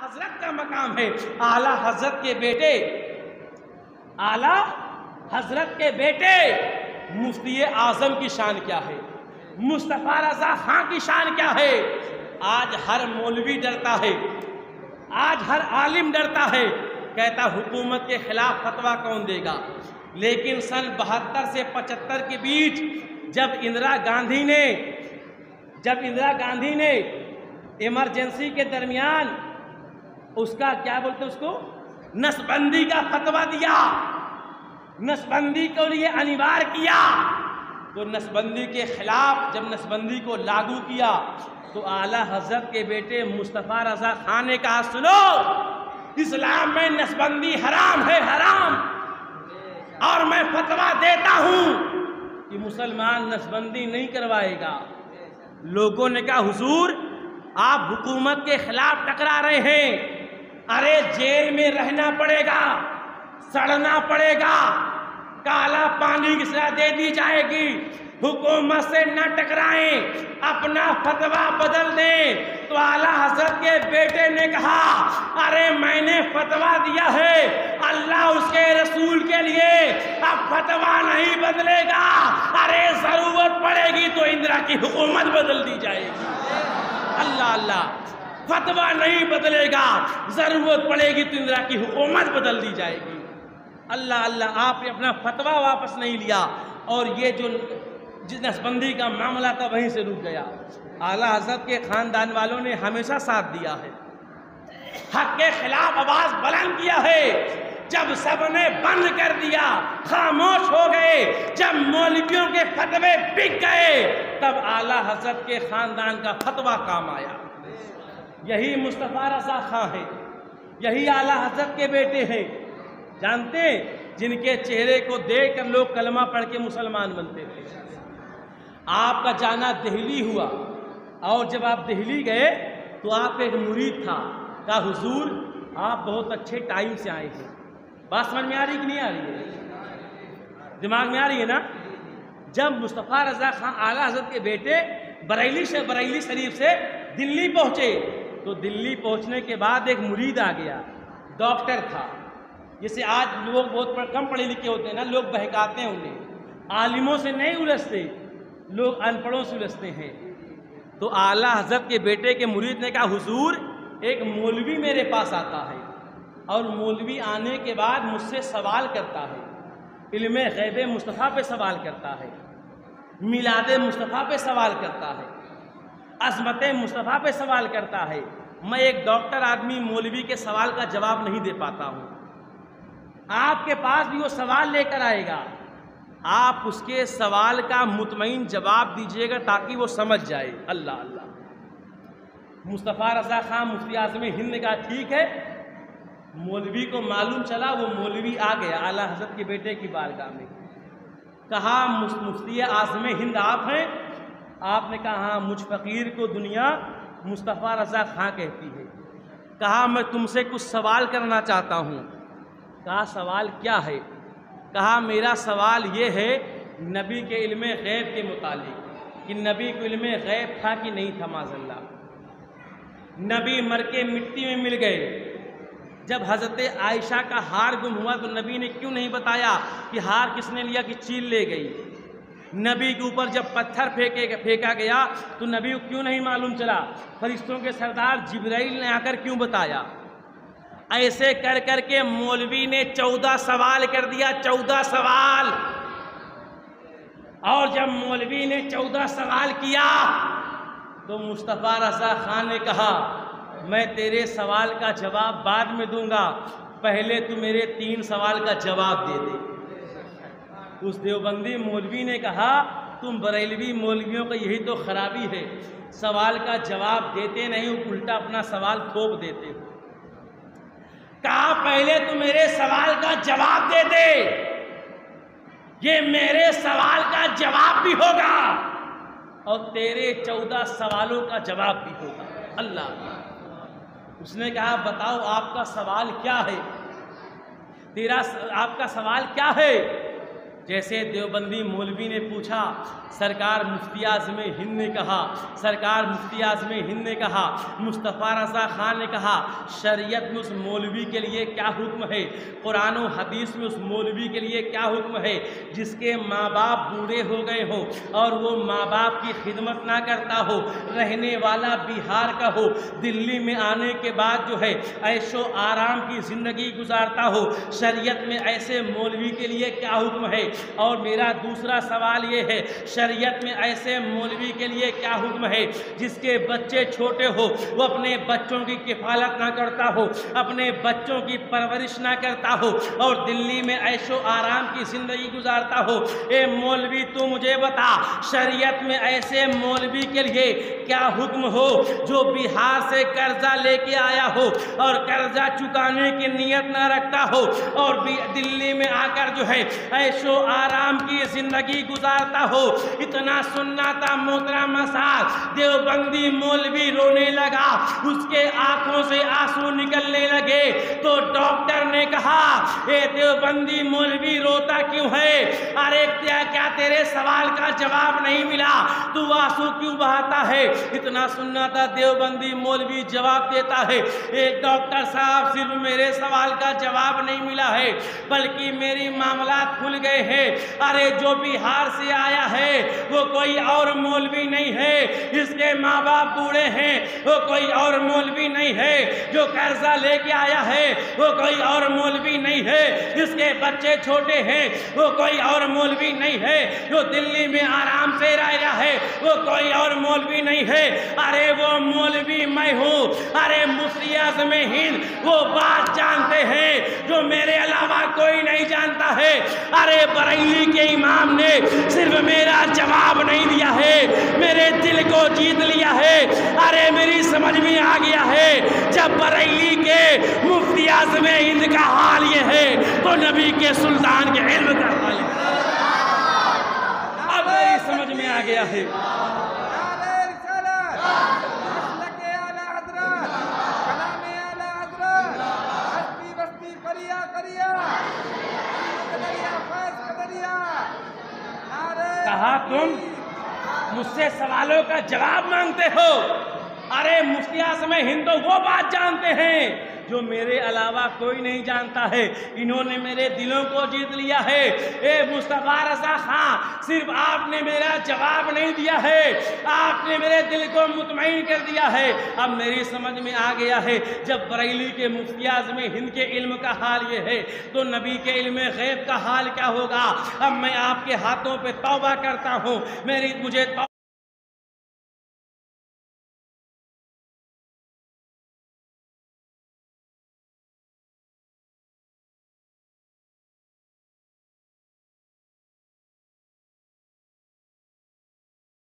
हजरत का मकाम है। आला हजरत के बेटे, आला हजरत के बेटे मुफ्ती आजम की शान क्या है, मुस्तफ़ा रज़ा खां की शान क्या है। आज हर मौलवी डरता है, आज हर आलिम डरता है, कहता हुकूमत के खिलाफ फतवा कौन देगा। लेकिन सन 72 से 75 के बीच जब इंदिरा गांधी ने इमरजेंसी के दरमियान उसका क्या बोलते उसको नसबंदी का फतवा दिया, नसबंदी को लिए अनिवार्य किया, तो नसबंदी के खिलाफ जब नसबंदी को लागू किया तो आला हजरत के बेटे मुस्तफ़ा रज़ा खान ने कहा सुनो, इस्लाम में नसबंदी हराम है, हराम, और मैं फतवा देता हूं कि मुसलमान नसबंदी नहीं करवाएगा। लोगों ने कहा हुजूर आप हुकूमत के खिलाफ टकरा रहे हैं, अरे जेल में रहना पड़ेगा, सड़ना पड़ेगा, काला पानी की सजा दे दी जाएगी, हुकूमत से न टकराएं, अपना फतवा बदल दें। तो आला हजरत के बेटे ने कहा अरे मैंने फतवा दिया है अल्लाह उसके रसूल के लिए, अब फतवा नहीं बदलेगा, अरे जरूरत पड़ेगी तो इंदिरा की हुकूमत बदल दी जाएगी। अल्लाह अल्लाह, फतवा नहीं बदलेगा, जरूरत पड़ेगी तो इंदिरा की हुकूमत बदल दी जाएगी। अल्लाह अल्लाह, आपने अपना फतवा वापस नहीं लिया और ये जो नसबंदी का मामला था वहीं से रुक गया। आला हजरत के खानदान वालों ने हमेशा साथ दिया है, हक के खिलाफ आवाज बुलंद किया है। जब सबने बंद कर दिया, खामोश हो गए, जब मौलवियों के फतवे बिक गए, तब आला हजरत के खानदान का फतवा काम आया। यही मुस्तफ़ा रज़ा खां है, यही आला हजरत के बेटे हैं, जानते जिनके चेहरे को देख कर लोग कलमा पढ़ के मुसलमान बनते थे। आपका जाना दिल्ली हुआ और जब आप दिल्ली गए तो आपका एक मुरीद था, कहा हुजूर आप बहुत अच्छे टाइम से आए हैं। बात समझ में आ रही कि नहीं आ रही है, दिमाग में आ रही है ना। जब मुस्तफ़ा रज़ा खां आला हज़रत के बेटे बरेली शरीफ से दिल्ली पहुँचे तो दिल्ली पहुँचने के बाद एक मुरीद आ गया, डॉक्टर था। जैसे आज लोग बहुत कम पढ़े लिखे होते हैं ना, लोग बहकाते हैं उन्हें, आलिमों से नहीं उलझते, लोग अनपढ़ों से उलझते हैं। तो आला हजरत के बेटे के मुरीद ने कहा हुजूर एक मौलवी मेरे पास आता है और मौलवी आने के बाद मुझसे सवाल करता है, इल्मे गैब मुस्तफ़ा पे सवाल करता है, मिलाद मुस्तफ़ा पे सवाल करता है, अज़मत मुस्तफ़ा पे सवाल करता है। मैं एक डॉक्टर आदमी मौलवी के सवाल का जवाब नहीं दे पाता हूँ, आपके पास भी वो सवाल लेकर आएगा, आप उसके सवाल का मुतमईन जवाब दीजिएगा ताकि वो समझ जाए। अल्लाह अल्लाह। मुस्तफ़ा रज़ा खां मुफ्ती आज़म हिंद ने कहा ठीक है। मौलवी को मालूम चला, वो मौलवी आ गया आला हज़रत के बेटे की बारगाह में, कहा मुफ्ती आज़म हिंद आप हैं? आपने कहा हाँ, मुझ फ़कीर को दुनिया मुस्तफ़ा रज़ा खां कहती है। कहा मैं तुमसे कुछ सवाल करना चाहता हूँ। कहा सवाल क्या है? कहा मेरा सवाल ये है नबी के इल्मे गैब के मुतालिक कि नबी को इल्मे गैब था कि नहीं था। माज़अल्लाह, नबी मर के मिट्टी में मिल गए, जब हज़रत आयशा का हार गुम हुआ तो नबी ने क्यों नहीं बताया कि हार किसने लिया कि चील ले गई। नबी के ऊपर जब पत्थर फेंका गया तो नबी को क्यों नहीं मालूम चला। फरिश्तों के सरदार जिब्राइल ने आकर क्यों बताया। ऐसे कर करके मौलवी ने 14 सवाल कर दिया, 14 सवाल। और जब मौलवी ने 14 सवाल किया तो मुस्तफ़ा रज़ा खान ने कहा मैं तेरे सवाल का जवाब बाद में दूंगा, पहले तू मेरे 3 सवाल का जवाब दे दे। उस देवबंदी मौलवी ने कहा तुम बरेलवी मौलवियों का यही तो खराबी है, सवाल का जवाब देते नहीं, उल्टा अपना सवाल थोप देते हो। कहा पहले तू मेरे सवाल का जवाब दे दे, ये मेरे सवाल का जवाब भी होगा और तेरे 14 सवालों का जवाब भी होगा। अल्लाह। उसने कहा बताओ आपका सवाल क्या है, आपका सवाल क्या है। जैसे देवबंदी मौलवी ने पूछा, सरकार मुफ्ती आज़म हिंद ने कहा, सरकार मुफ्ती आज़म हिंद ने कहा, मुस्तफ़ा रज़ा ख़ान ने कहा, शरीयत में उस मौलवी के लिए क्या हुक्म है, कुरान और हदीस में उस मौलवी के लिए क्या हुक्म है जिसके माँ बाप बूढ़े हो गए हो और वो माँ बाप की खिदमत ना करता हो, रहने वाला बिहार का हो, दिल्ली में आने के बाद जो है ऐशो आराम की ज़िंदगी गुजारता हो, शरीयत में ऐसे मौलवी के लिए क्या हुक्म है। और मेरा दूसरा सवाल ये है, शरीयत में ऐसे मौलवी के लिए क्या हुक्म है जिसके बच्चे छोटे हो, वो अपने बच्चों की किफ़ालत ना करता हो, अपने बच्चों की परवरिश ना करता हो और दिल्ली में ऐशो आराम की ज़िंदगी गुजारता हो। ए मौलवी तू मुझे बता, शरीयत में ऐसे मौलवी के लिए क्या हुक्म हो जो बिहार से कर्जा लेके आया हो और कर्जा चुकाने की नीयत ना रखता हो और दिल्ली में आकर जो है ऐशो आराम की ज़िंदगी गुजारता हो। इतना सुनना था मोहतरम साहब, देवबंदी मौलवी रोने लगा, उसके आंखों से आंसू निकलने लगे। तो डॉक्टर ने कहा, ए देवबंदी मौलवी रोता क्यों है? अरे क्या तेरे सवाल का जवाब नहीं मिला, तू आंसू क्यों बहाता है? इतना सुनना था, देवबंदी मौलवी जवाब देता है, एक डॉक्टर साहब सिर्फ मेरे सवाल का जवाब नहीं मिला है बल्कि मेरी मामलात खुल गए हैं। अरे जो बिहार से आया है वो कोई और मौलवी नहीं है, इसके माँ बाप बूढ़े हैं, वो कोई और मौलवी नहीं है। जो कर्जा लेके आया है वो कोई और मौलवी नहीं है, इसके बच्चे छोटे हैं, वो कोई और मौलवी नहीं है। जो दिल्ली में आराम से रह रहा है वो कोई और मौलवी नहीं है। अरे वो मौलवी मैं हूँ। अरे मुफ्ती आज़म हिंद वो बात जानते हैं जो मेरे अलावा कोई नहीं जानता है। अरे बरेली के इमाम ने सिर्फ मेरा जवाब नहीं दिया है, मेरे दिल को जीत लिया है। अरे मेरी समझ में आ गया है, जब बरेली के मुफ्ती आज़म हिंद का हाल ये है तो नबी के सुल्तान के इल्म का हाल है। अब मेरी समझ में आ गया है। कहा तुम मुझसे सवालों का जवाब मांगते हो। अरे मुफ्ती आज़म हिंद तो वो बात जानते हैं जो मेरे अलावा कोई नहीं जानता है। इन्होंने मेरे दिलों को जीत लिया है। ए मुस्तफ़ा रज़ा ख़ान, सिर्फ आपने मेरा जवाब नहीं दिया है, आपने मेरे दिल को मुतमईन कर दिया है। अब मेरी समझ में आ गया है, जब बरेली के मुफ्ती आज़म हिंद के इल्म का हाल ये है तो नबी के इल्म गैब का हाल क्या होगा। अब मैं आपके हाथों पे तौबा करता हूँ, मुझे